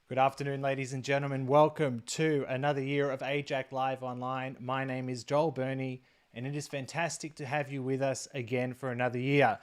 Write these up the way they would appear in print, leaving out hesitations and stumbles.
Good afternoon, ladies and gentlemen. Welcome to another year of AIJAC Live Online. My name is Joel Burney, and it is fantastic to have you with us again for another year.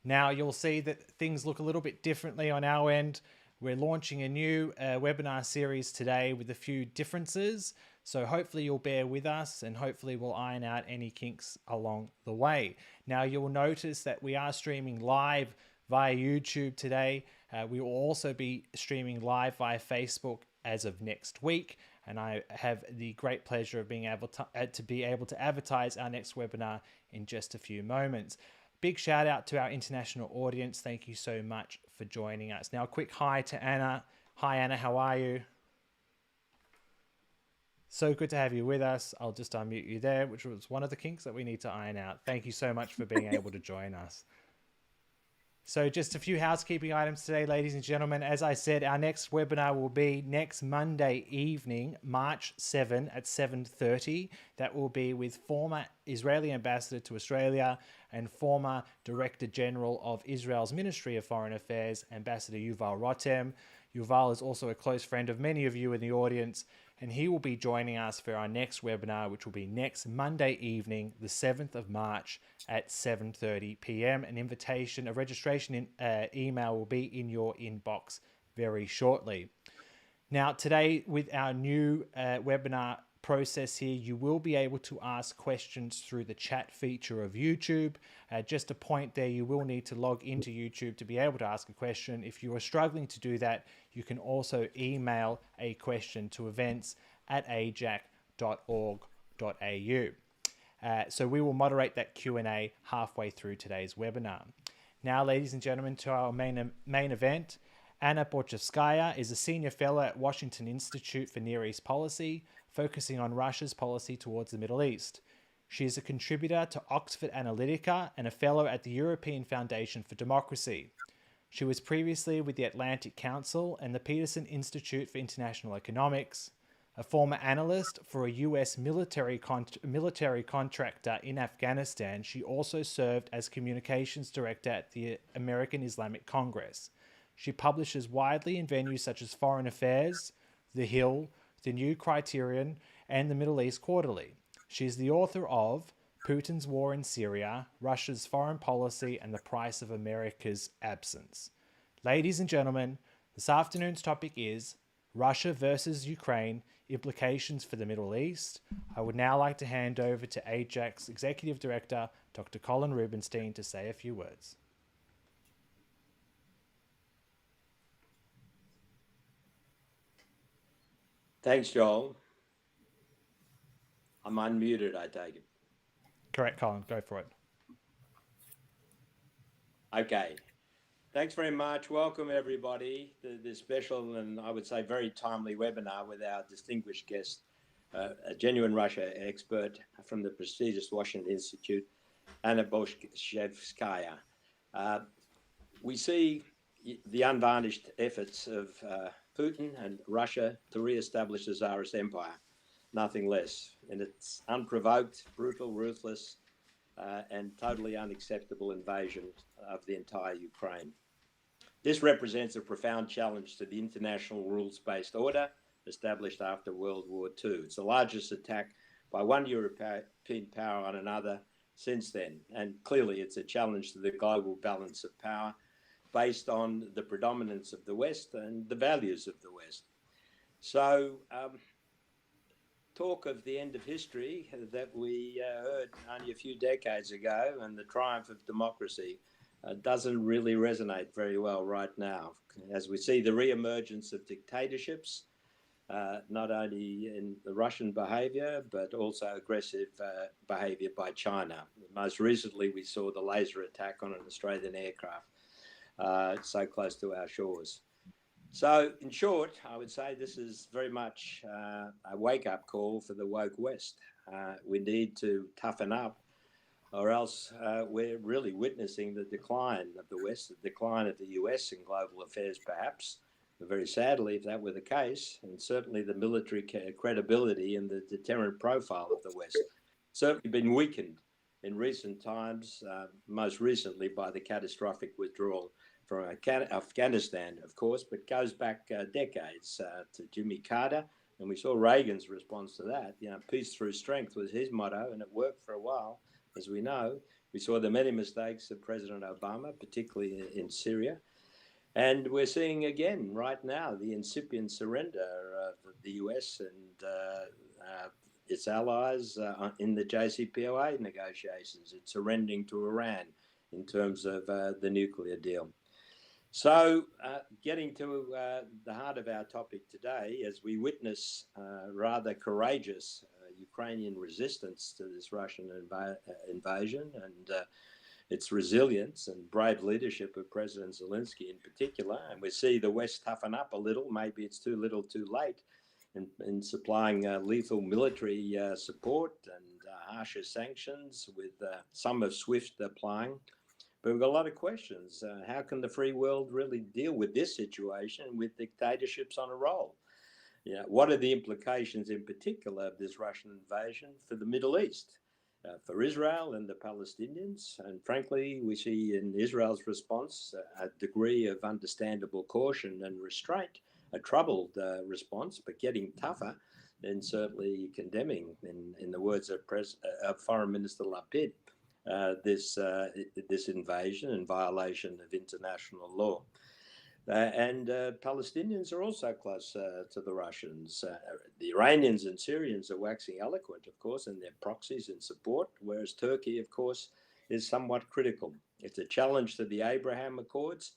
Now, you'll see that things look a little bit differently on our end. We're launching a new webinar series today with a few differences. So hopefully you'll bear with us and hopefully we'll iron out any kinks along the way. Now, you'll notice that we are streaming live via YouTube today. We will also be streaming live via Facebook as of next week, and I have the great pleasure of being able to advertise our next webinar in just a few moments. Big shout out to our international audience. Thank you so much for joining us. Now, a quick hi to Anna. Hi, Anna. How are you? So good to have you with us. I'll just unmute you there, which was one of the kinks that we need to iron out. Thank you so much for being able to join us. So just a few housekeeping items today, ladies and gentlemen. As I said, our next webinar will be next Monday evening, March 7 at 7:30. That will be with former Israeli ambassador to Australia and former Director General of Israel's Ministry of Foreign Affairs, Ambassador Yuval Rotem. Yuval is also a close friend of many of you in the audience, and he will be joining us for our next webinar, which will be next Monday evening, the 7th of March at 7:30 p.m. An invitation, a registration email will be in your inbox very shortly. Now, today with our new webinar process here, you will be able to ask questions through the chat feature of YouTube. Just a point there, you will need to log into YouTube to be able to ask a question. If you are struggling to do that, you can also email a question to events@aijac.org.au. So we will moderate that Q&A halfway through today's webinar. Now, ladies and gentlemen, to our main event. Anna Borshchevskaya is a senior fellow at Washington Institute for Near East Policy, focusing on Russia's policy towards the Middle East. She is a contributor to Oxford Analytica and a fellow at the European Foundation for Democracy. She was previously with the Atlantic Council and the Peterson Institute for International Economics. A former analyst for a U.S. military contractor in Afghanistan, she also served as communications director at the American Islamic Congress. She publishes widely in venues such as Foreign Affairs, The Hill, The New Criterion, and the Middle East Quarterly. She is the author of Putin's War in Syria, Russia's Foreign Policy, and the Price of America's Absence. Ladies and gentlemen, this afternoon's topic is Russia versus Ukraine, Implications for the Middle East. I would now like to hand over to AIJAC's Executive Director, Dr. Colin Rubinstein, to say a few words. Thanks, Joel. I'm unmuted, I take it. Correct, Colin. Go for it. Okay. Thanks very much. Welcome, everybody, to this special and I would say very timely webinar with our distinguished guest, a genuine Russia expert from the prestigious Washington Institute, Anna Borshchevskaya. We see the unvarnished efforts of Putin and Russia to re-establish the Tsarist Empire, nothing less. And it's unprovoked, brutal, ruthless, and totally unacceptable invasion of the entire Ukraine. This represents a profound challenge to the international rules-based order established after World War II. It's the largest attack by one European power on another since then. And clearly it's a challenge to the global balance of power based on the predominance of the West and the values of the West. So talk of the end of history that we heard only a few decades ago and the triumph of democracy doesn't really resonate very well right now, as we see the re-emergence of dictatorships, not only in the Russian behavior, but also aggressive behavior by China. Most recently, we saw the laser attack on an Australian aircraft so close to our shores. So in short, I would say this is very much a wake-up call for the woke West. We need to toughen up, or else we're really witnessing the decline of the West, the decline of the US in global affairs perhaps, but very sadly if that were the case, and certainly the military credibility and the deterrent profile of the West certainly been weakened in recent times, most recently by the catastrophic withdrawal from Afghanistan, of course, but goes back decades to Jimmy Carter. And we saw Reagan's response to that. Peace through strength was his motto, and it worked for a while, as we know. We saw the many mistakes of President Obama, particularly in Syria. And we're seeing again right now the incipient surrender of the US and its allies in the Jcpoa negotiations. It's surrendering to Iran in terms of the nuclear deal. So getting to the heart of our topic today, as we witness rather courageous Ukrainian resistance to this Russian invasion and its resilience and brave leadership of President Zelensky in particular, and we see the West toughen up a little, maybe it's too little too late, in supplying lethal military support and harsher sanctions, with some of SWIFT applying. But we've got a lot of questions. How can the free world really deal with this situation with dictatorships on a roll? What are the implications in particular of this Russian invasion for the Middle East, for Israel and the Palestinians? And frankly, we see in Israel's response a degree of understandable caution and restraint, a troubled response, but getting tougher, and certainly condemning, in the words of Foreign Minister Lapid, this invasion and violation of international law. And Palestinians are also close to the Russians. The Iranians and Syrians are waxing eloquent, of course, in their proxies in support, whereas Turkey, of course, is somewhat critical. It's a challenge to the Abraham Accords,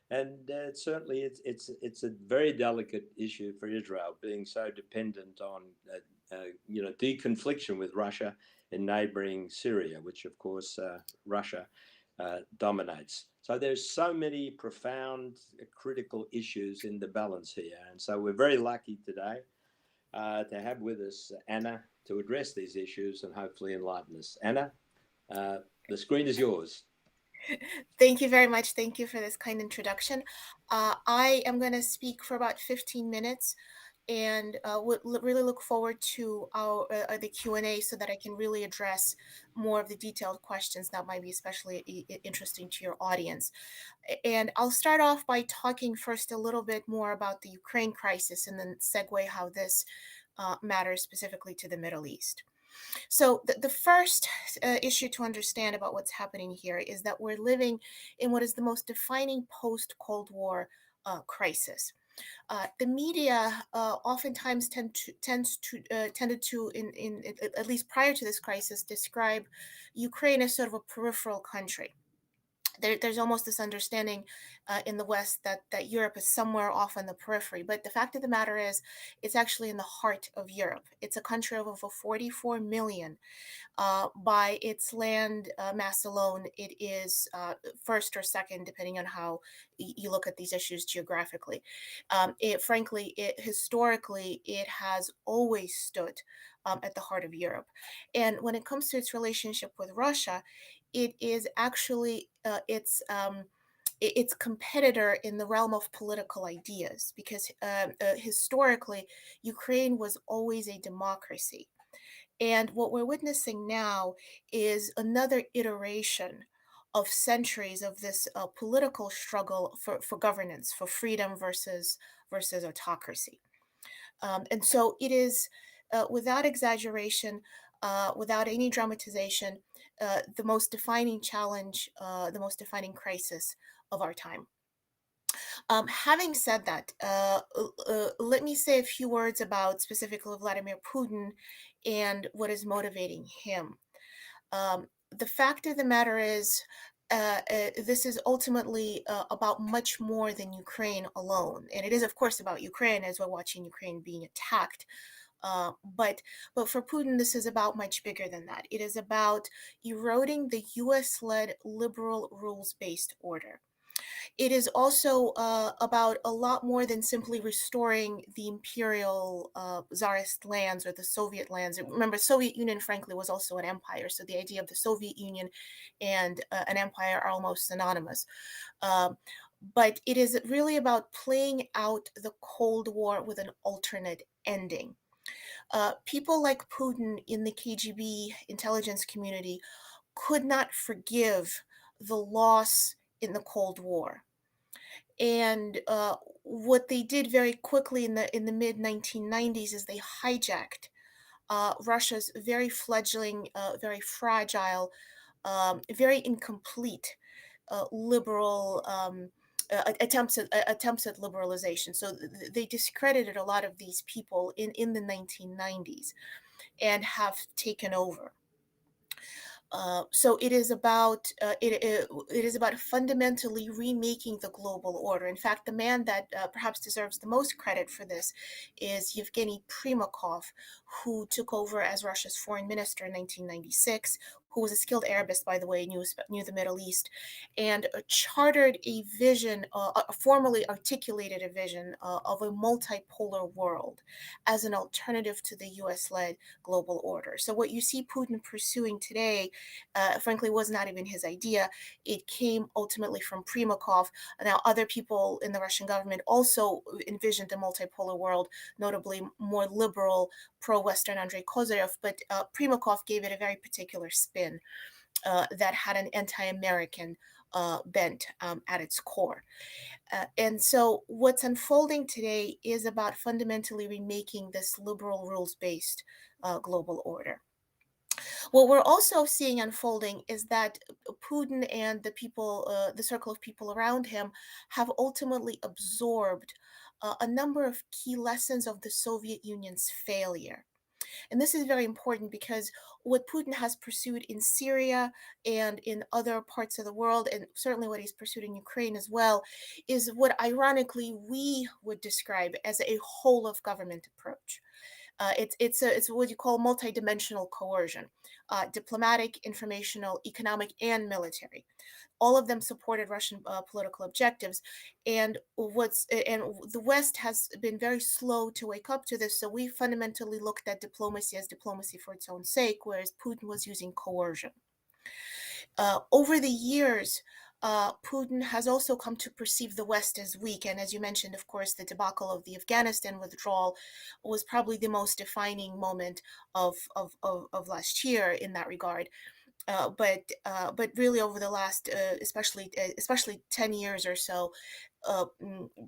and certainly it's a very delicate issue for Israel, being so dependent on deconfliction with Russia in neighboring Syria, which of course Russia dominates. So there's so many profound critical issues in the balance here. And so we're very lucky today to have with us Anna to address these issues and hopefully enlighten us. Anna, the screen is yours. Thank you very much. Thank you for this kind introduction. I am going to speak for about 15 minutes and would really look forward to the Q&A so that I can really address more of the detailed questions that might be especially interesting to your audience. And I'll start off by talking first a little bit more about the Ukraine crisis and then segue how this matters specifically to the Middle East. So the first issue to understand about what's happening here is that we're living in what is the most defining post-Cold War crisis. The media oftentimes tended to, at least prior to this crisis, describe Ukraine as sort of a peripheral country. There's almost this understanding in the West that Europe is somewhere off on the periphery. But the fact of the matter is, it's actually in the heart of Europe. It's a country of over 44 million. By its land mass alone, it is first or second, depending on how you look at these issues geographically. Historically, it has always stood at the heart of Europe. And when it comes to its relationship with Russia, it is actually its competitor in the realm of political ideas, because historically, Ukraine was always a democracy. And what we're witnessing now is another iteration of centuries of this political struggle for governance, for freedom versus autocracy. And so it is, without exaggeration, without any dramatization, the most defining challenge, the most defining crisis of our time. Having said that, let me say a few words about specifically Vladimir Putin and what is motivating him. The fact of the matter is, this is ultimately about much more than Ukraine alone. And it is, of course, about Ukraine as we're watching Ukraine being attacked. But for Putin, this is about much bigger than that. It is about eroding the US-led liberal rules-based order. It is also about a lot more than simply restoring the imperial czarist lands or the Soviet lands. Remember, Soviet Union, frankly, was also an empire. So the idea of the Soviet Union and an empire are almost synonymous. But it is really about playing out the Cold War with an alternate ending. People like Putin in the KGB intelligence community could not forgive the loss in the Cold War. And what they did very quickly in the mid 1990s is they hijacked Russia's very fledgling, very fragile, very incomplete liberal attempts at liberalization. So they discredited a lot of these people in the 1990s and have taken over. So it is about fundamentally remaking the global order. In fact, the man that perhaps deserves the most credit for this is Yevgeny Primakov, who took over as Russia's foreign minister in 1996, who was a skilled Arabist, by the way, knew the Middle East, and chartered a vision, formally articulated a vision of a multipolar world as an alternative to the US-led global order. So what you see Putin pursuing today, frankly, was not even his idea. It came ultimately from Primakov. Now, other people in the Russian government also envisioned a multipolar world, notably more liberal, pro-Western Andrei Kozyrev, but Primakov gave it a very particular spin that had an anti-American bent at its core. And so what's unfolding today is about fundamentally remaking this liberal rules-based global order. What we're also seeing unfolding is that Putin and the people, the circle of people around him, have ultimately absorbed a number of key lessons of the Soviet Union's failure. And this is very important because what Putin has pursued in Syria and in other parts of the world, and certainly what he's pursued in Ukraine as well, is what ironically we would describe as a whole of government approach. It's what you call multidimensional coercion, diplomatic, informational, economic, and military. All of them supported Russian political objectives, and the West has been very slow to wake up to this. So we fundamentally looked at diplomacy as diplomacy for its own sake, whereas Putin was using coercion. Over the years, Putin has also come to perceive the West as weak. And as you mentioned, of course, the debacle of the Afghanistan withdrawal was probably the most defining moment of last year in that regard. But really over the last, especially 10 years or so,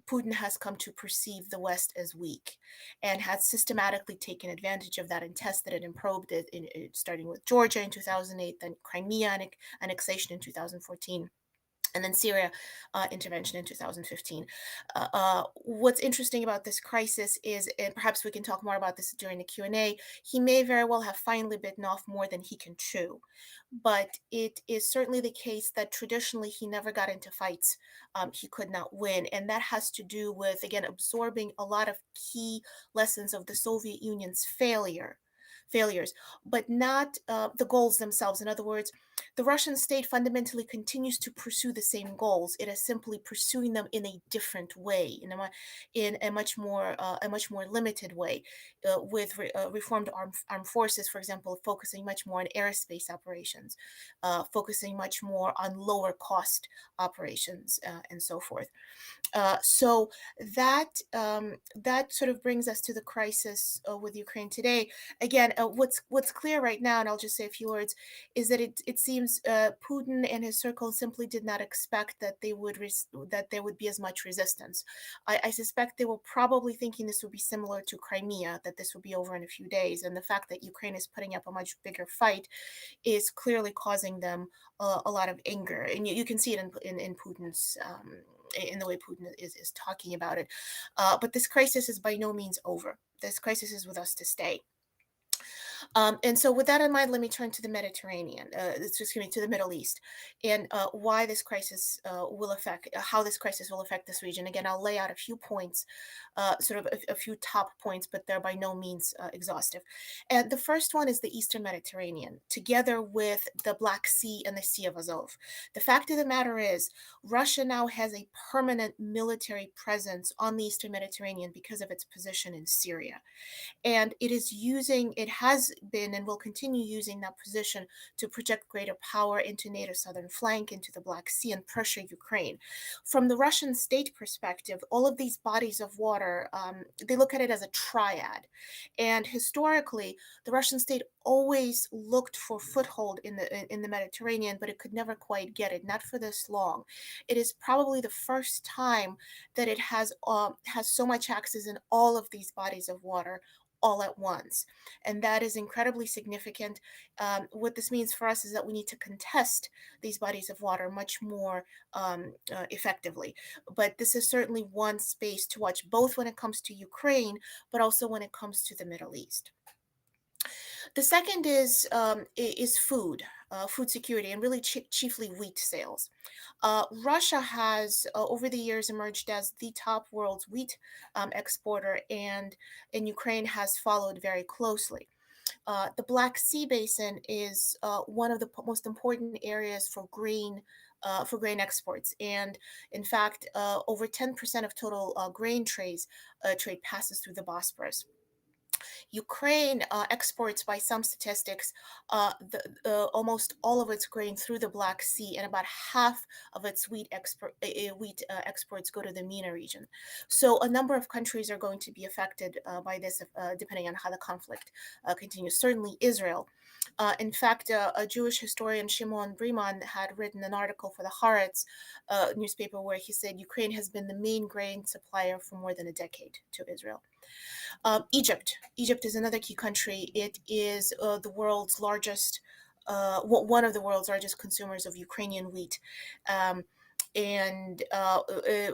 Putin has come to perceive the West as weak and has systematically taken advantage of that and tested it and probed it, starting with Georgia in 2008, then Crimea annexation in 2014, and then Syria intervention in 2015. What's interesting about this crisis is, and perhaps we can talk more about this during the Q&A, he may very well have finally bitten off more than he can chew. But it is certainly the case that traditionally he never got into fights he could not win. And that has to do with, again, absorbing a lot of key lessons of the Soviet Union's failures, but not the goals themselves. In other words, the Russian state fundamentally continues to pursue the same goals. It is simply pursuing them in a different way, in a much more limited way, with reformed armed forces, for example, focusing much more on aerospace operations, focusing much more on lower cost operations, and so forth. So that sort of brings us to the crisis with Ukraine today. Again, what's clear right now, and I'll just say a few words, is that it seems Putin and his circle simply did not expect that that there would be as much resistance. I suspect they were probably thinking this would be similar to Crimea, that this would be over in a few days, and the fact that Ukraine is putting up a much bigger fight is clearly causing them a lot of anger, and you can see it in Putin's. In the way Putin is talking about it. But this crisis is by no means over. This crisis is with us to stay. And so, with that in mind, let me turn to the Mediterranean, to the Middle East, and why this crisis will affect, how this crisis will affect this region. Again, I'll lay out a few points, sort of a few top points, but they're by no means exhaustive. And the first one is the Eastern Mediterranean, together with the Black Sea and the Sea of Azov. The fact of the matter is, Russia now has a permanent military presence on the Eastern Mediterranean because of its position in Syria, and it has been and will continue using that position to project greater power into NATO's southern flank, into the Black Sea, and pressure Ukraine. From the Russian state perspective, all of these bodies of water, they look at it as a triad. And historically, the Russian state always looked for foothold in the Mediterranean, but it could never quite get it, not for this long. It is probably the first time that it has so much access in all of these bodies of water all at once. And that is incredibly significant. What this means for us is that we need to contest these bodies of water much more effectively. But this is certainly one space to watch, both when it comes to Ukraine, but also when it comes to the Middle East. The second is food, food security, and really chiefly wheat sales. Russia has, over the years, emerged as the top world's wheat exporter, and Ukraine has followed very closely. The Black Sea Basin is one of the most important areas for grain exports, and in fact, over 10% of total grain trade passes through the Bosporus. Ukraine exports, by some statistics, almost all of its grain through the Black Sea, and about half of its wheat exports go to the MENA region. So a number of countries are going to be affected by this, depending on how the conflict continues. Certainly Israel. In fact, a Jewish historian, Shimon Briman, had written an article for the Haaretz newspaper where he said Ukraine has been the main grain supplier for more than a decade to Israel. Egypt. Egypt is another key country. It is the world's largest, one of the world's largest consumers of Ukrainian wheat. And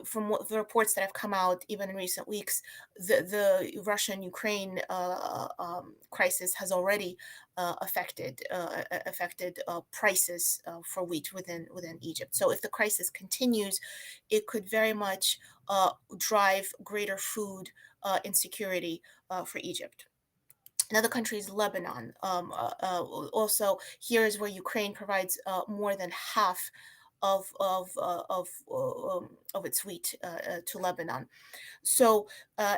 from the reports that have come out, even in recent weeks, the Russian-Ukraine crisis has already affected prices for wheat within Egypt. So if the crisis continues, it could very much drive greater food insecurity for Egypt. Another country is Lebanon. Also, here is where Ukraine provides more than half of its wheat to Lebanon. So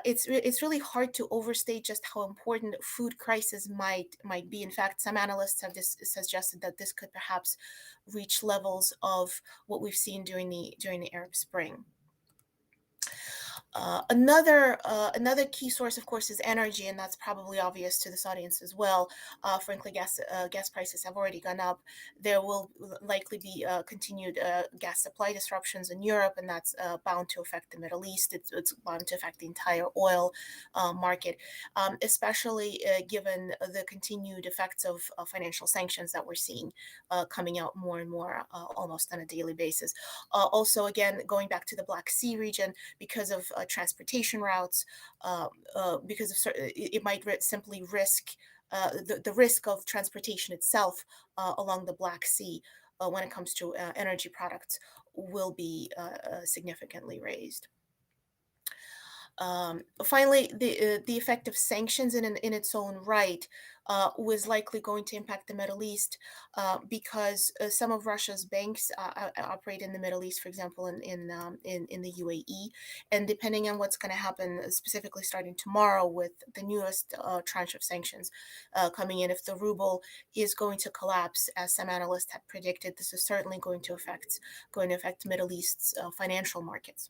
it's really hard to overstate just how important food crisis might be. In fact, some analysts have suggested that this could perhaps reach levels of what we've seen during the Arab Spring. Another key source, of course, is energy, and that's probably obvious to this audience as well. Frankly, gas prices have already gone up. There will likely be continued gas supply disruptions in Europe, and that's bound to affect the Middle East. It's bound to affect the entire oil market, especially given the continued effects of financial sanctions that we're seeing coming out more and more, almost on a daily basis. Also, again, going back to the Black Sea region, because of transportation routes, because of it might simply risk the risk of transportation itself along the Black Sea when it comes to energy products will be significantly raised. Finally, the effect of sanctions in its own right was likely going to impact the Middle East because some of Russia's banks operate in the Middle East, for example, in the UAE, and depending on what's going to happen, specifically starting tomorrow with the newest tranche of sanctions coming in, if the ruble is going to collapse, as some analysts have predicted, this is certainly going to affect Middle East's financial markets.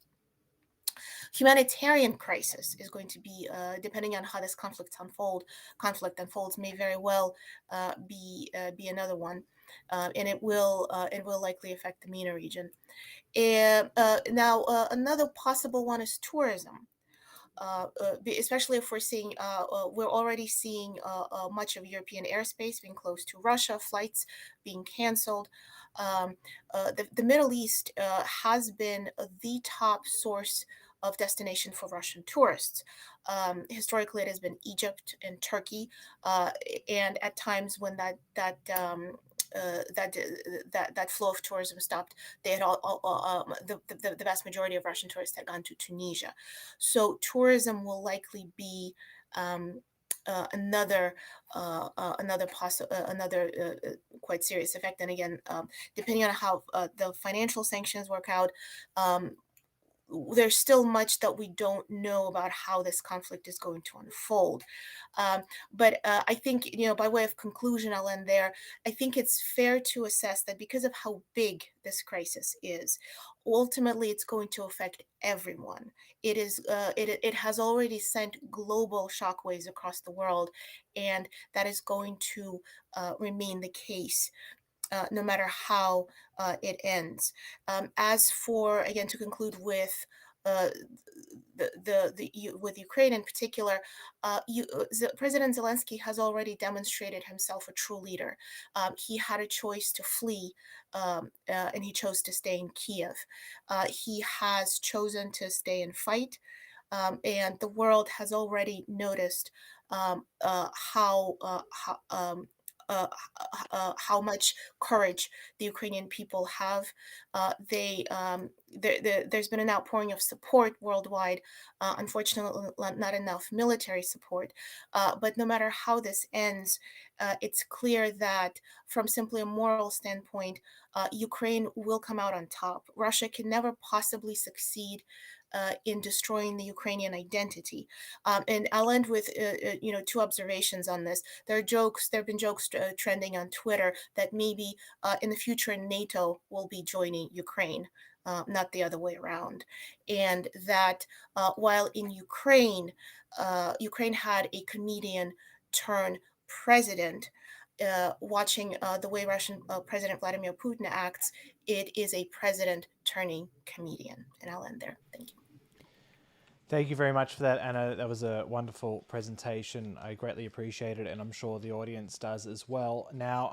Humanitarian crisis is going to be, depending on how this conflict unfolds, may very well be another one, and it will likely affect the MENA region. And now another possible one is tourism. Especially if we're already seeing much of European airspace being closed to Russia, flights being canceled. The Middle East has been the top source of destination for Russian tourists. Historically, it has been Egypt and Turkey, and at times when that flow of tourism stopped, they had the vast majority of Russian tourists had gone to Tunisia. So tourism will likely be another quite serious effect. And again, depending on how the financial sanctions work out, there's still much that we don't know about how this conflict is going to unfold. But I think, by way of conclusion, I'll end there. I think it's fair to assess that because of how big this crisis is, ultimately it's going to affect everyone. It has already sent global shockwaves across the world, and that is going to remain the case no matter how it ends. As for, again, to conclude with uh, with Ukraine in particular, President Zelensky has already demonstrated himself a true leader. He had a choice to flee, and he chose to stay in Kiev. He has chosen to stay and fight, and the world has already noticed how much courage the Ukrainian people have. There's been an outpouring of support worldwide. Unfortunately, not enough military support. But no matter how this ends, it's clear that from simply a moral standpoint, Ukraine will come out on top. Russia can never possibly succeed in destroying the Ukrainian identity. And I'll end with two observations on this. There have been jokes trending on Twitter that maybe in the future NATO will be joining Ukraine, not the other way around. And that while in Ukraine, Ukraine had a comedian turn president. Watching the way Russian President Vladimir Putin acts, it is a president turning comedian. And I'll end there. Thank you. Thank you very much for that, Anna. That was a wonderful presentation. I greatly appreciate it, and I'm sure the audience does as well. Now,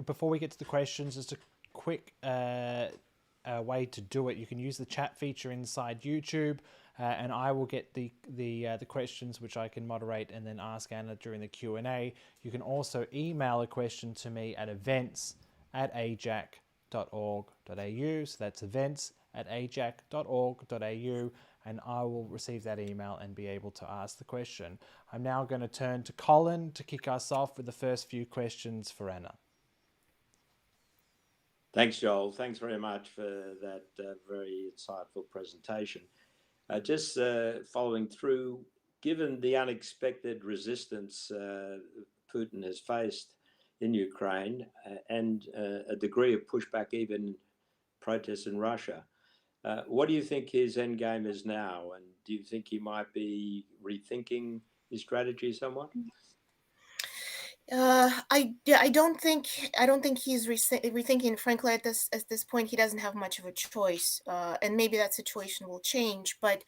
before we get to the questions, just a quick way to do it. You can use the chat feature inside YouTube, and I will get the questions, which I can moderate and then ask Anna during the Q&A. You can also email a question to me at events@aijac.org.au. So that's events@aijac.org.au. And I will receive that email and be able to ask the question. I'm now going to turn to Colin to kick us off with the first few questions for Anna. Thanks, Joel. Thanks very much for that very insightful presentation. Just following through, given the unexpected resistance Putin has faced in Ukraine and a degree of pushback, even protests in Russia, what do you think his end game is now? And do you think he might be rethinking his strategy somewhat? I don't think he's rethinking. Frankly, at this point, he doesn't have much of a choice, and maybe that situation will change. But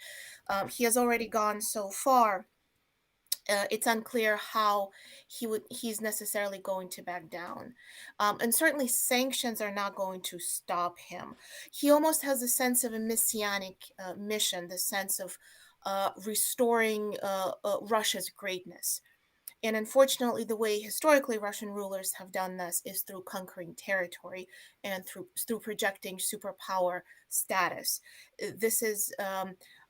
he has already gone so far. It's unclear how he's necessarily going to back down, and certainly sanctions are not going to stop him. He almost has a sense of a messianic mission, the sense of restoring Russia's greatness. And unfortunately, the way historically Russian rulers have done this is through conquering territory and through projecting superpower status. This is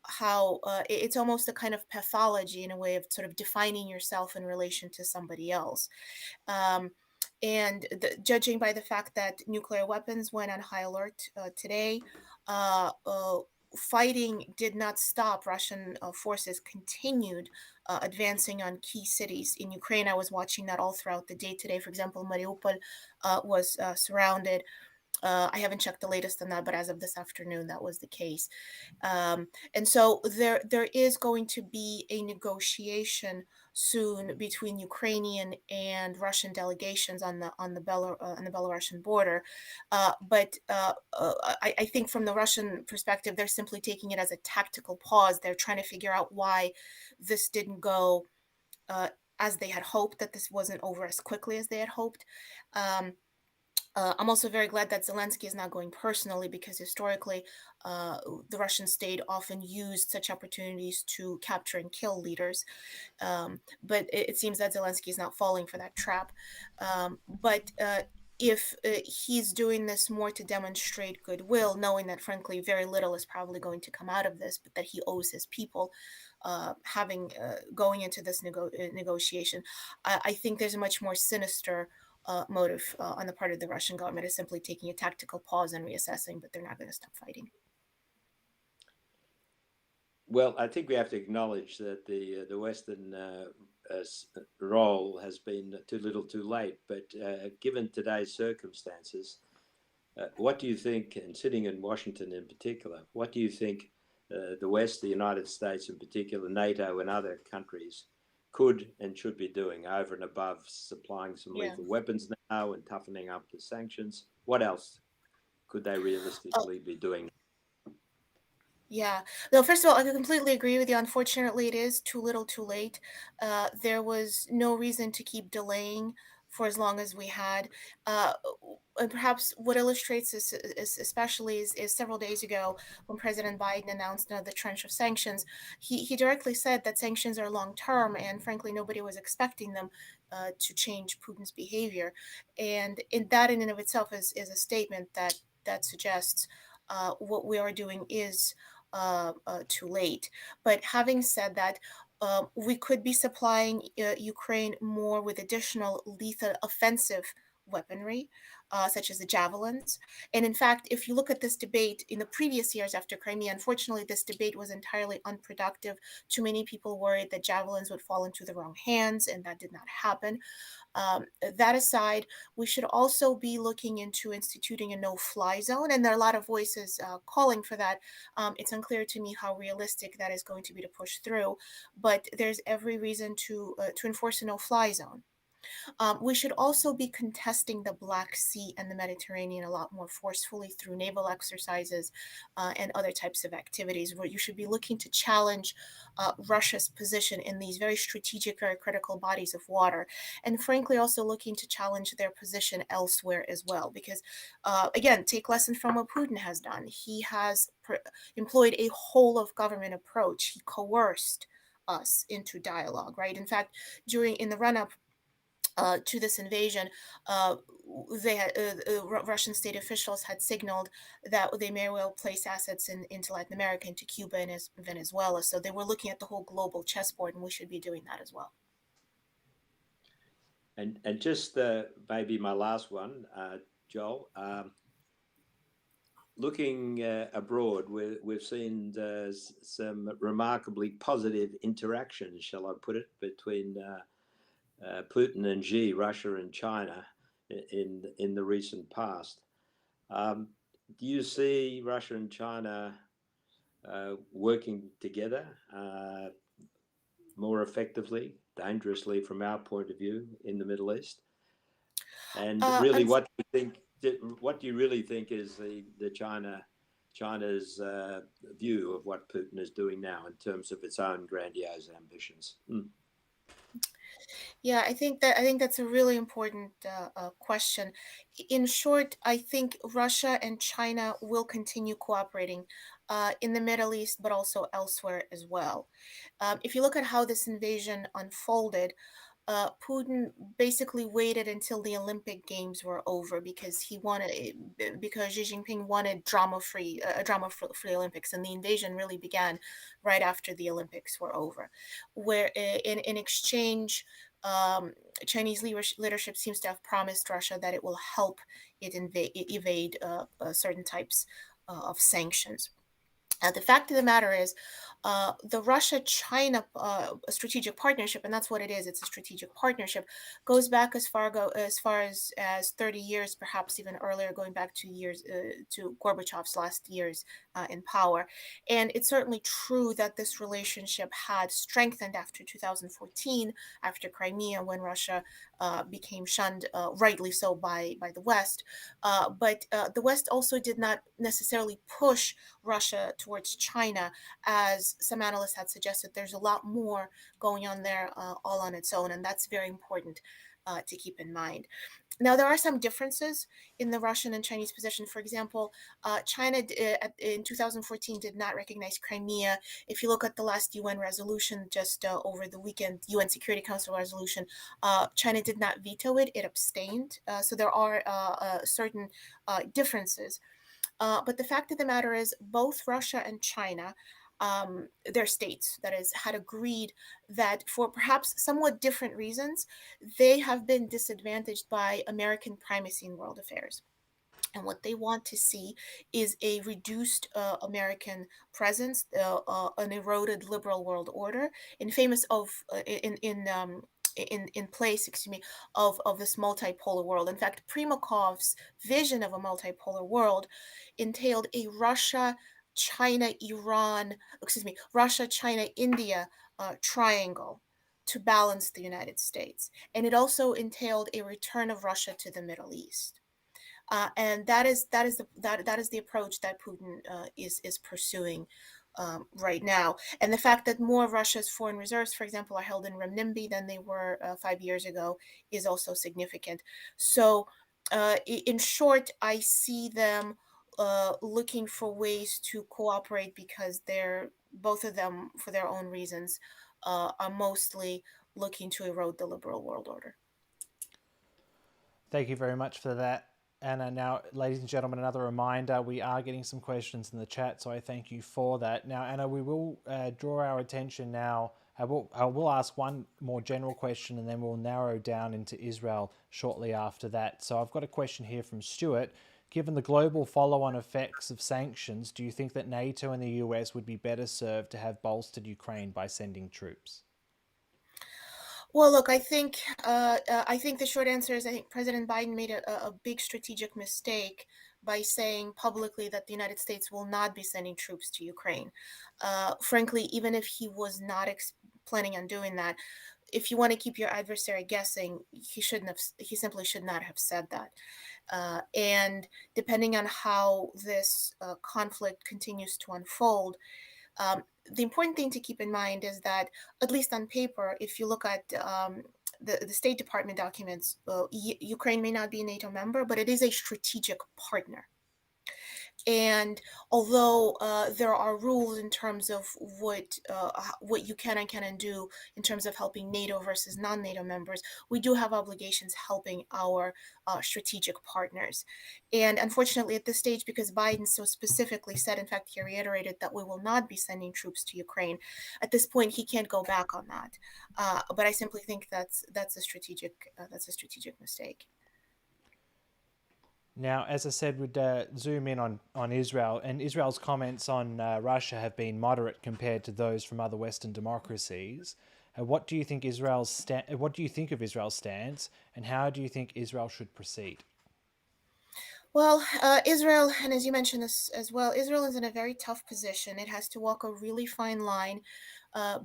how it's almost a kind of pathology in a way of sort of defining yourself in relation to somebody else. Um, and judging by the fact that nuclear weapons went on high alert today, uh, uh, fighting did not stop. Russian forces continued advancing on key cities in Ukraine. I was watching that all throughout the day today. For example, Mariupol was surrounded. I haven't checked the latest on that, but as of this afternoon, that was the case. And so there is going to be a negotiation soon between Ukrainian and Russian delegations on the Belarusian border. I think from the Russian perspective, they're simply taking it as a tactical pause. They're trying to figure out why this didn't go as they had hoped, that this wasn't over as quickly as they had hoped. I'm also very glad that Zelensky is not going personally, because historically, the Russian state often used such opportunities to capture and kill leaders. But it seems that Zelensky is not falling for that trap. But if he's doing this more to demonstrate goodwill, knowing that, frankly, very little is probably going to come out of this, but that he owes his people going into this negotiation, I think there's a much more sinister motive on the part of the Russian government, is simply taking a tactical pause and reassessing, but they're not going to stop fighting. Well, I think we have to acknowledge that the Western role has been too little, too late. But given today's circumstances, what do you think? And sitting in Washington in particular, what do you think the West, the United States in particular, NATO, and other countries could and should be doing over and above supplying some Yeah. lethal weapons now and toughening up the sanctions? What else could they realistically be doing? Yeah. No, first of all, I completely agree with you. Unfortunately, it is too little, too late. There was no reason to keep delaying for as long as we had. Uh, and perhaps what illustrates this especially is several days ago when President Biden announced the trench of sanctions, he directly said that sanctions are long term, and frankly, nobody was expecting them to change Putin's behavior. And that in and of itself is a statement that suggests what we are doing is too late. But having said that, we could be supplying Ukraine more with additional lethal offensive weaponry, such as the javelins. And in fact, if you look at this debate in the previous years after Crimea, unfortunately, this debate was entirely unproductive. Too many people worried that javelins would fall into the wrong hands, and that did not happen. That aside, we should also be looking into instituting a no-fly zone, and there are a lot of voices calling for that. It's unclear to me how realistic that is going to be to push through, but there's every reason to enforce a no-fly zone. We should also be contesting the Black Sea and the Mediterranean a lot more forcefully through naval exercises and other types of activities, where you should be looking to challenge Russia's position in these very strategic, very critical bodies of water. And frankly, also looking to challenge their position elsewhere as well. Because, again, take lesson from what Putin has done. He has employed a whole of government approach. He coerced us into dialogue, right? In fact, in the run up to this invasion, uh, Russian state officials had signaled that they may well place assets into Latin America, into Cuba and Venezuela. So they were looking at the whole global chessboard, and we should be doing that as well. And just maybe my last one, Joel. Looking abroad, we've seen some remarkably positive interactions, shall I put it, between Putin and Xi, Russia and China, in the recent past. Do you see Russia and China working together more effectively, dangerously from our point of view, in the Middle East? And really, what do you really think is China's view of what Putin is doing now in terms of its own grandiose ambitions? Yeah, I think that's a really important question. In short, I think Russia and China will continue cooperating in the Middle East, but also elsewhere as well. If you look at how this invasion unfolded, Putin basically waited until the Olympic Games were over because because Xi Jinping wanted drama-free Olympics, and the invasion really began right after the Olympics were over, where in exchange. Chinese leadership seems to have promised Russia that it will help it evade certain types of sanctions. The fact of the matter is, the Russia-China strategic partnership, and that's what it is. It's a strategic partnership, goes back as far as 30 years, perhaps even earlier, going back to Gorbachev's last years in power. And it's certainly true that this relationship had strengthened after 2014, after Crimea, when Russia became shunned, rightly so, by the West. But the West also did not necessarily push Russia towards China, as some analysts had suggested. There's a lot more going on there all on its own, and that's very important to keep in mind. Now, there are some differences in the Russian and Chinese position. For example, China in 2014 did not recognize Crimea. If you look at the last UN resolution just over the weekend, UN Security Council resolution, China did not veto it, it abstained. So there are certain differences. But the fact of the matter is, both Russia and China, their states, that is, had agreed that for perhaps somewhat different reasons, they have been disadvantaged by American primacy in world affairs. And what they want to see is a reduced American presence, an eroded liberal world order, in famous of in place, excuse me, of this multipolar world. In fact, Primakov's vision of a multipolar world entailed a Russia, China, Iran, excuse me, Russia, China, India triangle to balance the United States, and it also entailed a return of Russia to the Middle East. And that is the approach that Putin is pursuing right now. And the fact that more of Russia's foreign reserves, for example, are held in renminbi than they were 5 years ago is also significant. So, in short, I see them looking for ways to cooperate because they're both of them, for their own reasons, are mostly looking to erode the liberal world order. Thank you very much for that, Anna. Now, ladies and gentlemen, another reminder, we are getting some questions in the chat, so I thank you for that. Now, Anna, we will draw our attention now. I will ask one more general question, and then we'll narrow down into Israel shortly after that. So I've got a question here from Stuart. Given the global follow-on effects of sanctions, do you think that NATO and the US would be better served to have bolstered Ukraine by sending troops? Well, look, I think the short answer is I think President Biden made a big strategic mistake by saying publicly that the United States will not be sending troops to Ukraine. Frankly, even if he was not planning on doing that, if you want to keep your adversary guessing, he simply should not have said that. And depending on how this conflict continues to unfold, the important thing to keep in mind is that, at least on paper, if you look at the State Department documents, Ukraine may not be a NATO member, but it is a strategic partner. And although there are rules in terms of what you can and cannot do in terms of helping NATO versus non-NATO members, we do have obligations helping our strategic partners. And unfortunately, at this stage, because Biden so specifically said, in fact, he reiterated that we will not be sending troops to Ukraine. At this point, he can't go back on that. But I simply think that's a strategic mistake. Now, as I said, we'd zoom in on Israel, and Israel's comments on Russia have been moderate compared to those from other Western democracies. What do you think What do you think of Israel's stance, and how do you think Israel should proceed? Well, Israel, and as you mentioned as well, Israel is in a very tough position. It has to walk a really fine line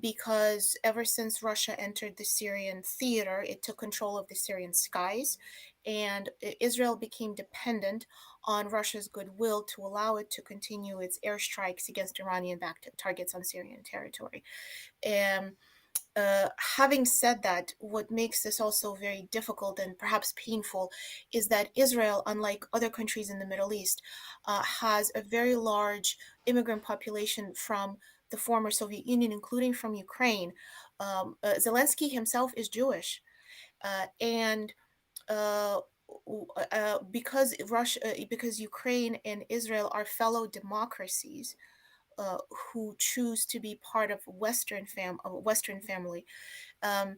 because ever since Russia entered the Syrian theater, it took control of the Syrian skies, and Israel became dependent on Russia's goodwill to allow it to continue its airstrikes against Iranian-backed targets on Syrian territory. Um, Having said that, what makes this also very difficult and perhaps painful is that Israel, unlike other countries in the Middle East, has a very large immigrant population from the former Soviet Union, including from Ukraine. Zelensky himself is Jewish, and uh, because Ukraine and Israel are fellow democracies, uh, who choose to be part of Western family. Um,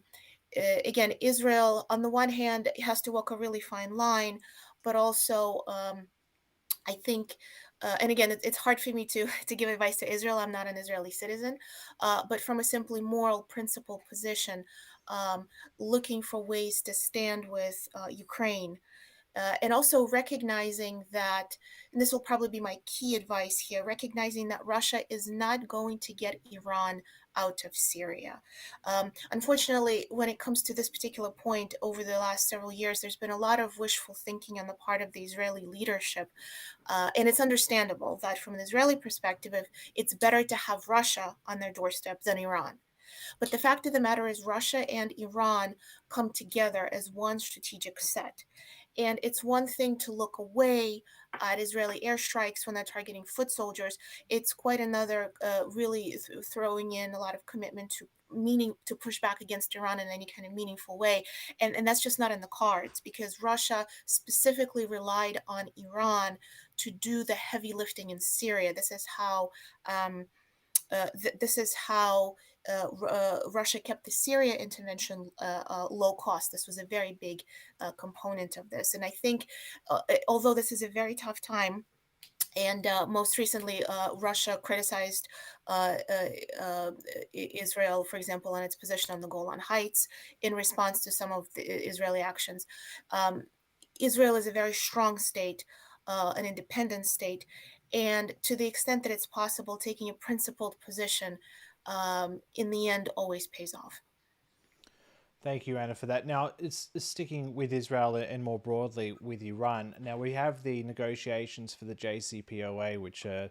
Again, Israel, on the one hand, has to walk a really fine line, but also, I think, and again, it's hard for me to to give advice to Israel. I'm not an Israeli citizen, but from a simply moral principle position, um, looking for ways to stand with Ukraine, and also recognizing that, and this will probably be my key advice here, recognizing that Russia is not going to get Iran out of Syria. Unfortunately, when it comes to this particular point, over the last several years, there's been a lot of wishful thinking on the part of the Israeli leadership. And it's understandable that from an Israeli perspective, it's better to have Russia on their doorstep than Iran. But the fact of the matter is, Russia and Iran come together as one strategic set. And it's one thing to look away at Israeli airstrikes when they're targeting foot soldiers. It's quite another, really throwing in a lot of commitment to meaning to push back against Iran in any kind of meaningful way. And that's just not in the cards because Russia specifically relied on Iran to do the heavy lifting in Syria. Um, this is how Russia kept the Syria intervention low cost. This was a very big component of this. And I think, although this is a very tough time, and most recently, Russia criticized uh, uh, uh, Israel, for example, on its position on the Golan Heights in response to some of the Israeli actions. Um, Israel is a very strong state, an independent state, and to the extent that it's possible, taking a principled position in the end always pays off. Thank you, Anna, for that. Now, it's sticking with Israel and more broadly with Iran. Now, we have the negotiations for the JCPOA, which are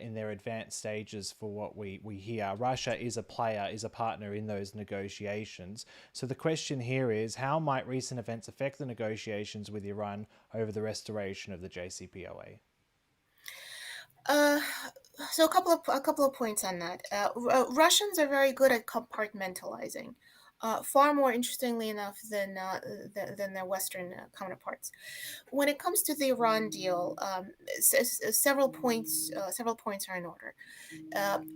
in their advanced stages for what we hear. Russia is a player, is a partner in those negotiations. So the question here is, how might recent events affect the negotiations with Iran over the restoration of the JCPOA? Uh, so a couple of points on that. Russians are very good at compartmentalizing, far more interestingly enough than their Western counterparts. When it comes to the Iran deal, several points are in order.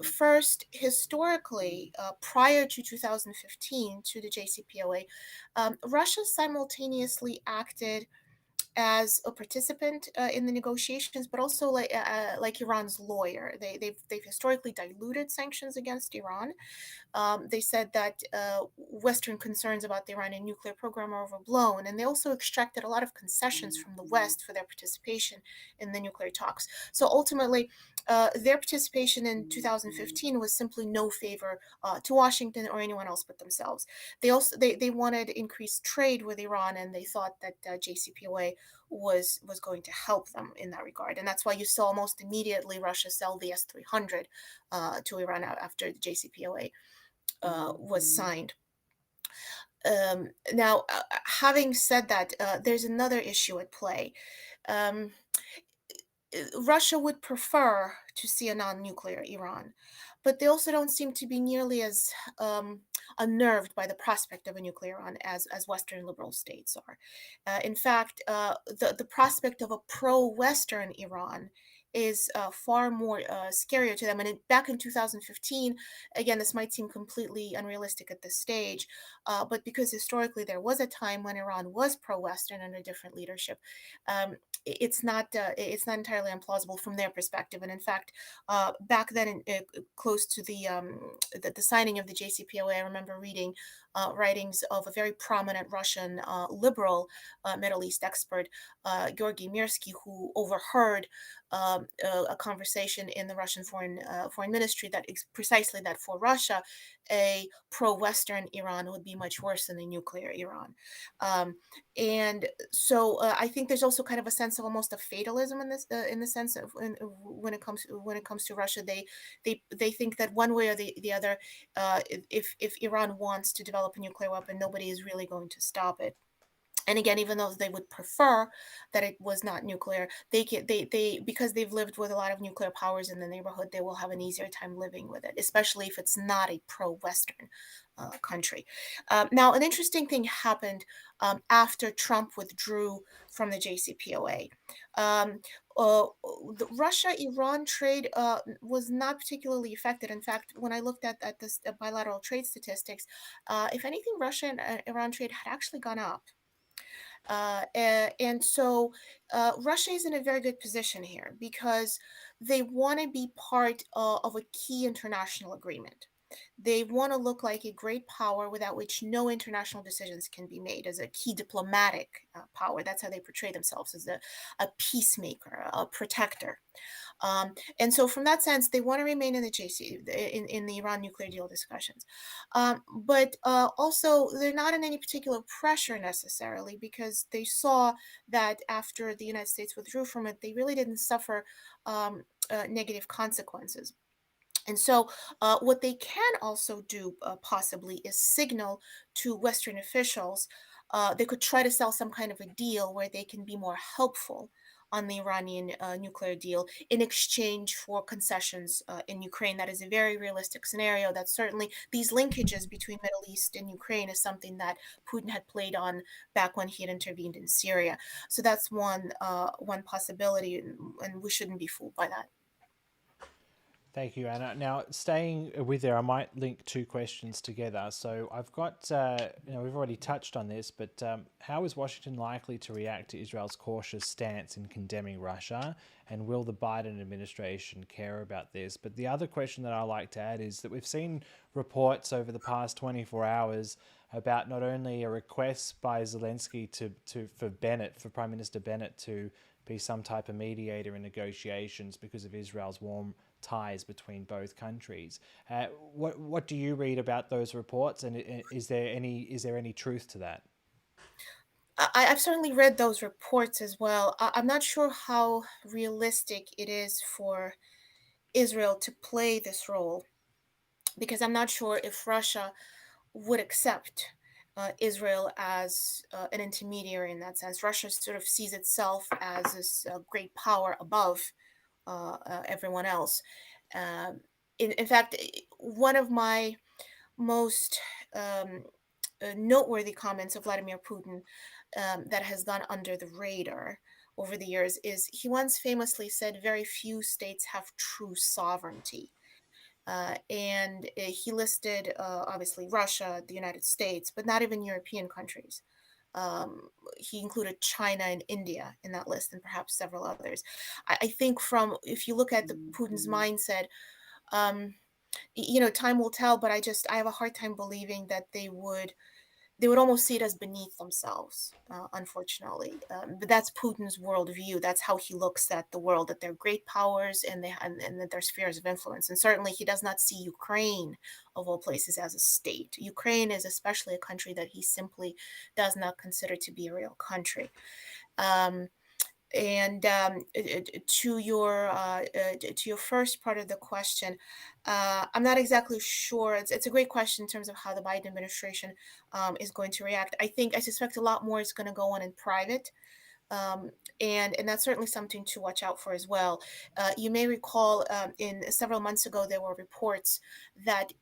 First, historically, prior to 2015, to the JCPOA, Russia simultaneously acted as a participant in the negotiations, but also like Iran's lawyer. They've historically diluted sanctions against Iran. They said that Western concerns about the Iranian nuclear program are overblown, and they also extracted a lot of concessions from the West for their participation in the nuclear talks. So ultimately, their participation in 2015 was simply no favor to Washington or anyone else but themselves. They wanted increased trade with Iran, and they thought that JCPOA was going to help them in that regard, and that's why you saw almost immediately Russia sell the S-300 to Iran after the JCPOA was signed. Now, having said that, there's another issue at play. Um, Russia would prefer to see a non-nuclear Iran, but they also don't seem to be nearly as unnerved by the prospect of a nuclear Iran as Western liberal states are. In fact, the prospect of a pro-Western Iran is far more scarier to them. And back in 2015, again, this might seem completely unrealistic at this stage, but because historically there was a time when Iran was pro-Western under different leadership, um, it's not entirely implausible from their perspective. And in fact, back then, close to the signing of the JCPOA, I remember reading writings of a very prominent Russian liberal Middle East expert, Georgy Mirsky, who overheard a conversation in the Russian foreign ministry that is precisely that for Russia, a pro-Western Iran would be much worse than a nuclear Iran. Um, and so I think there's also kind of a sense of almost a fatalism in the sense of when it comes to Russia. They think that one way or the other, if Iran wants to develop a nuclear weapon, nobody is really going to stop it. And again, even though they would prefer that it was not nuclear, they because they've lived with a lot of nuclear powers in the neighborhood, they will have an easier time living with it, especially if it's not a pro-Western country. Now, an interesting thing happened after Trump withdrew from the JCPOA. Um, the Russia-Iran trade was not particularly affected. In fact, when I looked at this bilateral trade statistics, if anything, Russia and Iran trade had actually gone up. And so Russia is in a very good position here because they want to be part of a key international agreement. They want to look like a great power without which no international decisions can be made, as a key diplomatic power. That's how they portray themselves, as a peacemaker, a protector. And so, from that sense, they want to remain in the in the Iran nuclear deal discussions. But also, they're not in any particular pressure necessarily because they saw that after the United States withdrew from it, they really didn't suffer negative consequences. And so, what they can also do possibly is signal to Western officials. They could try to sell some kind of a deal where they can be more helpful on the Iranian nuclear deal in exchange for concessions in Ukraine. That is a very realistic scenario. That certainly these linkages between Middle East and Ukraine is something that Putin had played on back when he had intervened in Syria. So that's one possibility, and we shouldn't be fooled by that. Thank you, Anna. Now, staying with there, I might link two questions together. So I've got, we've already touched on this, but how is Washington likely to react to Israel's cautious stance in condemning Russia? And will the Biden administration care about this? But the other question that I like to add is that we've seen reports over the past 24 hours about not only a request by Zelensky for Prime Minister Bennett to be some type of mediator in negotiations because of Israel's warm ties between both countries. What do you read about those reports, and is there any truth to that? I've certainly read those reports as well. I'm not sure how realistic it is for Israel to play this role because I'm not sure if Russia would accept Israel as an intermediary in that sense. Russia sort of sees itself as this great power above everyone else. Um, in fact, one of my most um, noteworthy comments of Vladimir Putin that has gone under the radar over the years is he once famously said, very few states have true sovereignty. And he listed obviously Russia, the United States, but not even European countries. He included China and India in that list, and perhaps several others. I think from if you look at Putin's mindset, um, time will tell. But I have a hard time believing that they would almost see it as beneath themselves, unfortunately. But that's Putin's worldview. That's how he looks at the world, that they're great powers and that they're spheres of influence. And certainly he does not see Ukraine, of all places, as a state. Ukraine is especially a country that he simply does not consider to be a real country. Um, and to your first part of the question, I'm not exactly sure. It's a great question in terms of how the Biden administration is going to react. I suspect a lot more is going to go on in private. Um, and that's certainly something to watch out for as well. You may recall in several months ago there were reports that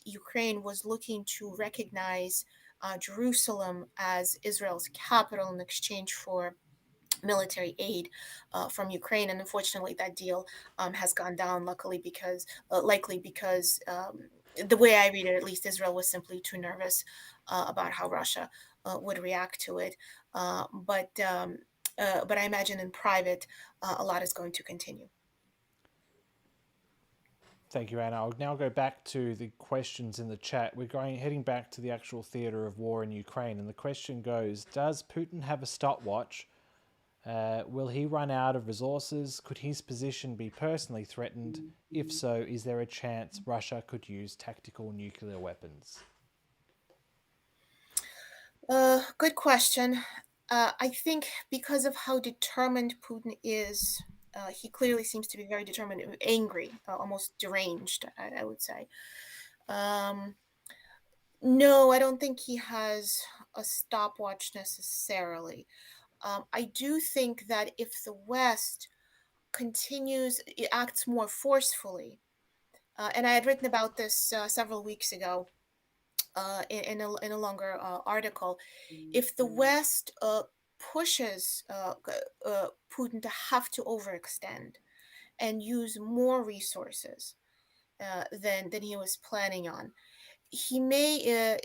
Ukraine was looking to recognize Jerusalem as Israel's capital in exchange for military aid from Ukraine, and unfortunately, that deal has gone down. Likely because the way I read it, at least, Israel was simply too nervous about how Russia would react to it. But I imagine in private, a lot is going to continue. Thank you, Anna. I'll now go back to the questions in the chat. Heading back to the actual theatre of war in Ukraine, and the question goes: does Putin have a stopwatch? Will he run out of resources? Could his position be personally threatened? If so, is there a chance Russia could use tactical nuclear weapons? Good question. I think because of how determined Putin is, he clearly seems to be very determined, angry, almost deranged, I would say. Um, no, I don't think he has a stopwatch necessarily. I do think that if the West it acts more forcefully, and I had written about this several weeks ago in a longer article. If the West pushes Putin to have to overextend and use more resources than he was planning on, he may,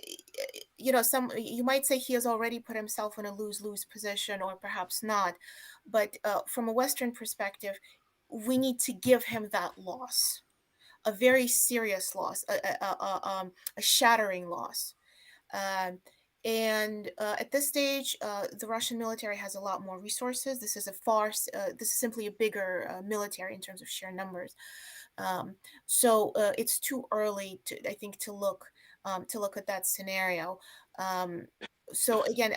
some you might say he has already put himself in a lose-lose position, or perhaps not. But from a Western perspective, we need to give him that loss, a very serious loss, a shattering loss. Um, and at this stage, the Russian military has a lot more resources. This is simply a bigger military in terms of sheer numbers. So it's too early I think, to look at that scenario. Um, so again,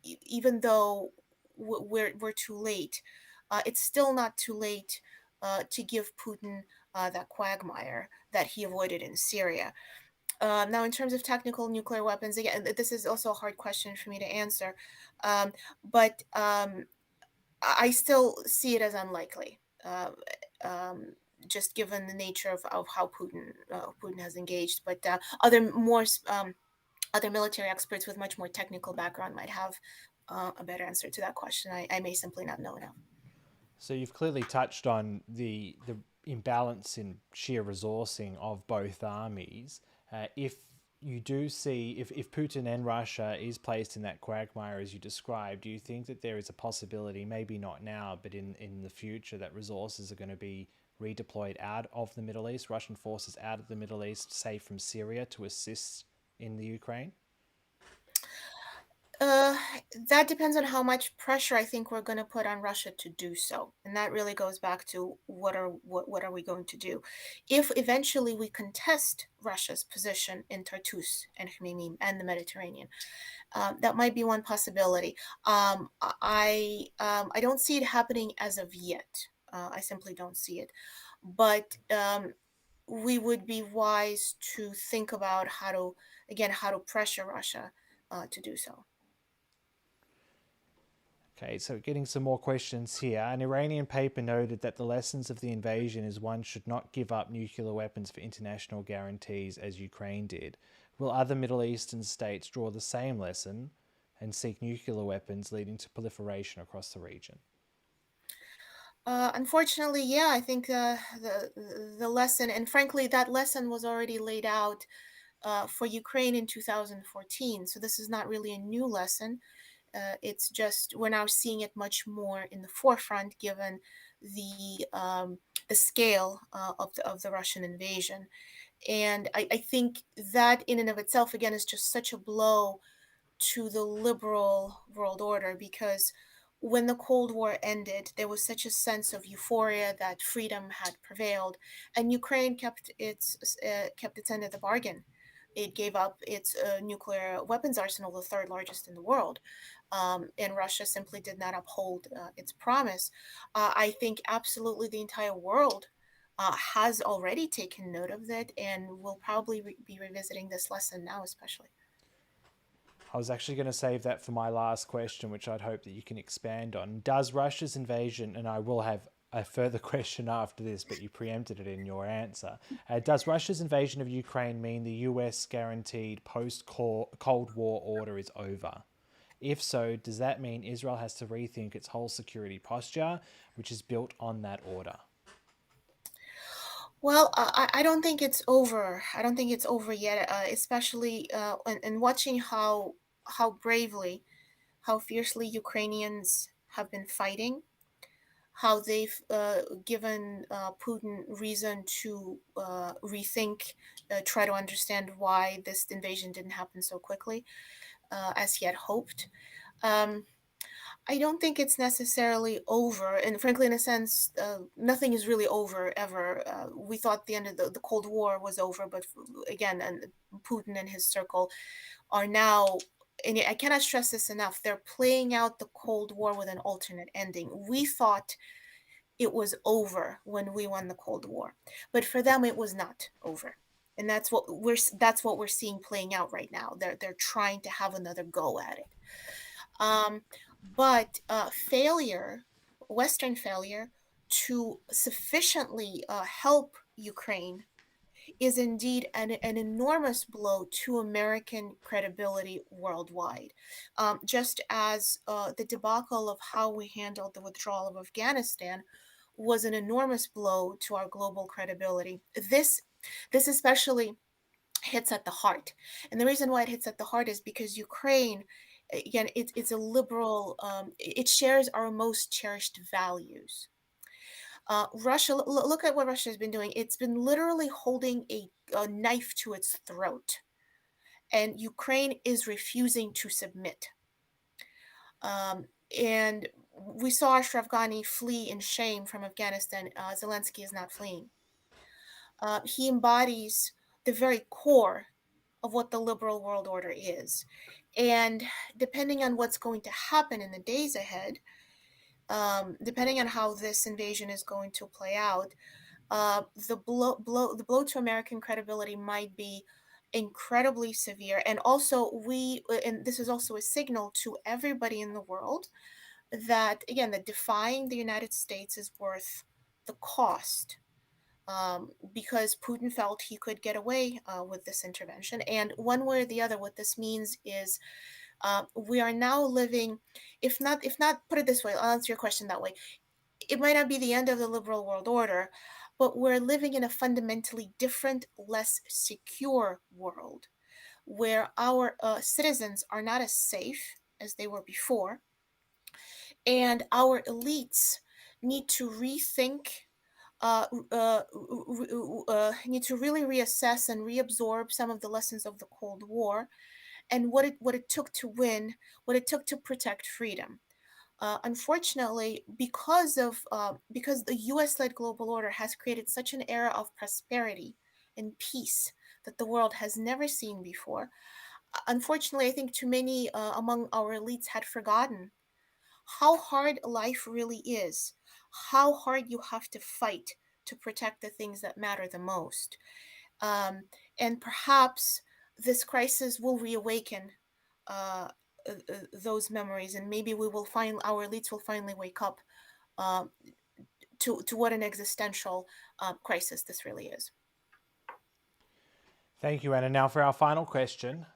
even though we're too late, it's still not too late to give Putin that quagmire that he avoided in Syria. Now, in terms of technical nuclear weapons, again, this is also a hard question for me to answer, but I still see it as unlikely, um, just given the nature of how Putin has engaged. But other military experts with much more technical background might have a better answer to that question. I may simply not know enough. So you've clearly touched on the imbalance in sheer resourcing of both armies, if you do see, if Putin and Russia is placed in that quagmire as you described, do you think that there is a possibility, maybe not now, but in the future, that resources are going to be redeployed out of the Middle East, Russian forces out of the Middle East, say from Syria, to assist in the Ukraine? Uh, that depends on how much pressure I think we're going to put on Russia to do so, and that really goes back to what are we going to do if eventually we contest Russia's position in Tartus and Khmeimim and the Mediterranean. That might be one possibility. I don't see it happening as of yet. I simply don't see it, but we would be wise to think about how to pressure Russia to do so. Okay, so getting some more questions here. An Iranian paper noted that the lessons of the invasion is one should not give up nuclear weapons for international guarantees as Ukraine did. Will other Middle Eastern states draw the same lesson and seek nuclear weapons, leading to proliferation across the region? Unfortunately, yeah, I think the lesson, and frankly, that lesson was already laid out for Ukraine in 2014. So this is not really a new lesson. It's just we're now seeing it much more in the forefront, given the scale of the Russian invasion. And I think that in and of itself, again, is just such a blow to the liberal world order, because when the Cold War ended, there was such a sense of euphoria that freedom had prevailed, and Ukraine kept its end of the bargain. It gave up its nuclear weapons arsenal, the third largest in the world, and Russia simply did not uphold its promise. I think absolutely the entire world has already taken note of that, and will probably be revisiting this lesson now, especially. I was actually going to save that for my last question, which I'd hope that you can expand on. Does Russia's invasion, and I will have a further question after this, but you preempted it in your answer. Does Russia's invasion of Ukraine mean the US guaranteed post Cold War order is over? If so, does that mean Israel has to rethink its whole security posture, which is built on that order? Well, I don't think it's over. I don't think it's over yet, especially and watching how bravely, how fiercely Ukrainians have been fighting, how they've given Putin reason to rethink, try to understand why this invasion didn't happen so quickly as he had hoped. Um, I don't think it's necessarily over, and frankly, in a sense, nothing is really over ever. We thought the end of the Cold War was over, but again, and Putin and his circle are now, and I cannot stress this enough, they're playing out the Cold War with an alternate ending. We thought it was over when we won the Cold War, but for them, it was not over. And that's what we're seeing playing out right now. They're trying to have another go at it. Um, but Western failure to sufficiently help Ukraine is indeed an enormous blow to American credibility worldwide. Just as the debacle of how we handled the withdrawal of Afghanistan was an enormous blow to our global credibility. This especially hits at the heart. And the reason why it hits at the heart is because Ukraine, again, it's a liberal, it shares our most cherished values. Russia, look at what Russia has been doing. It's been literally holding a knife to its throat, and Ukraine is refusing to submit. And we saw Ashraf Ghani flee in shame from Afghanistan. Zelensky is not fleeing. He embodies the very core of what the liberal world order is. And depending on what's going to happen in the days ahead, depending on how this invasion is going to play out, the blow to American credibility might be incredibly severe. And also, and this is also a signal to everybody in the world that, again, that defying the United States is worth the cost, because Putin felt he could get away with this intervention. And one way or the other, what this means is we are now living, if not, put it this way, I'll answer your question that way. It might not be the end of the liberal world order, but we're living in a fundamentally different, less secure world where our citizens are not as safe as they were before, and our elites need to rethink, need to really reassess and reabsorb some of the lessons of the Cold War and what it took to win, what it took to protect freedom. Unfortunately, because the U.S.-led global order has created such an era of prosperity and peace that the world has never seen before. Unfortunately, I think too many among our elites had forgotten how hard life really is, how hard you have to fight to protect the things that matter the most. Um, and perhaps this crisis will reawaken those memories, and maybe we will find our elites will finally wake up uh, to what an existential crisis this really is. Thank you, Anna. Now for our final question,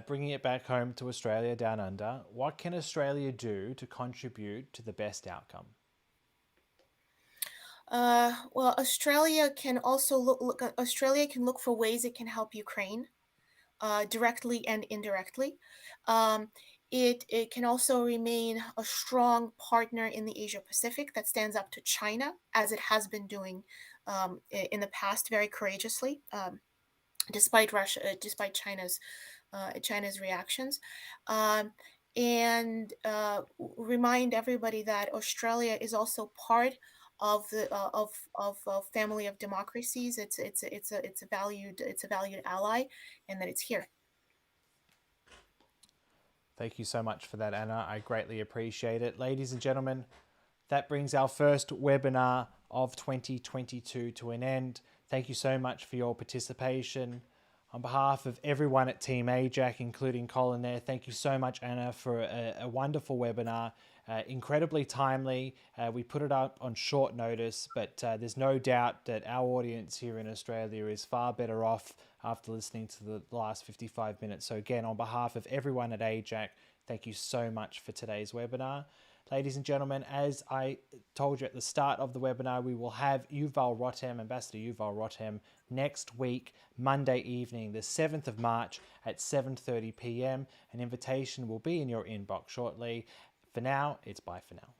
bringing it back home to Australia down under, what can Australia do to contribute to the best outcome? Well, Australia can also Australia can look for ways it can help Ukraine directly and indirectly. Um, it can also remain a strong partner in the Asia Pacific that stands up to China, as it has been doing in the past very courageously, despite China's reactions. Um, and remind everybody that Australia is also part of the of a family of democracies. It's a valued ally, and that it's here. Thank you so much for that, Anna. I greatly appreciate it. Ladies and gentlemen, that brings our first webinar of 2022 to an end. Thank you so much for your participation. On behalf of everyone at Team AIJAC, including Colin there, thank you so much, Anna, for a wonderful webinar. Incredibly timely. We put it up on short notice, but there's no doubt that our audience here in Australia is far better off after listening to the last 55 minutes. So again, on behalf of everyone at AIJAC, thank you so much for today's webinar. Ladies and gentlemen, as I told you at the start of the webinar, we will have Ambassador Yuval Rothem, next week, Monday evening, the 7th of March at 7:30 p.m. An invitation will be in your inbox shortly. For now, it's bye for now.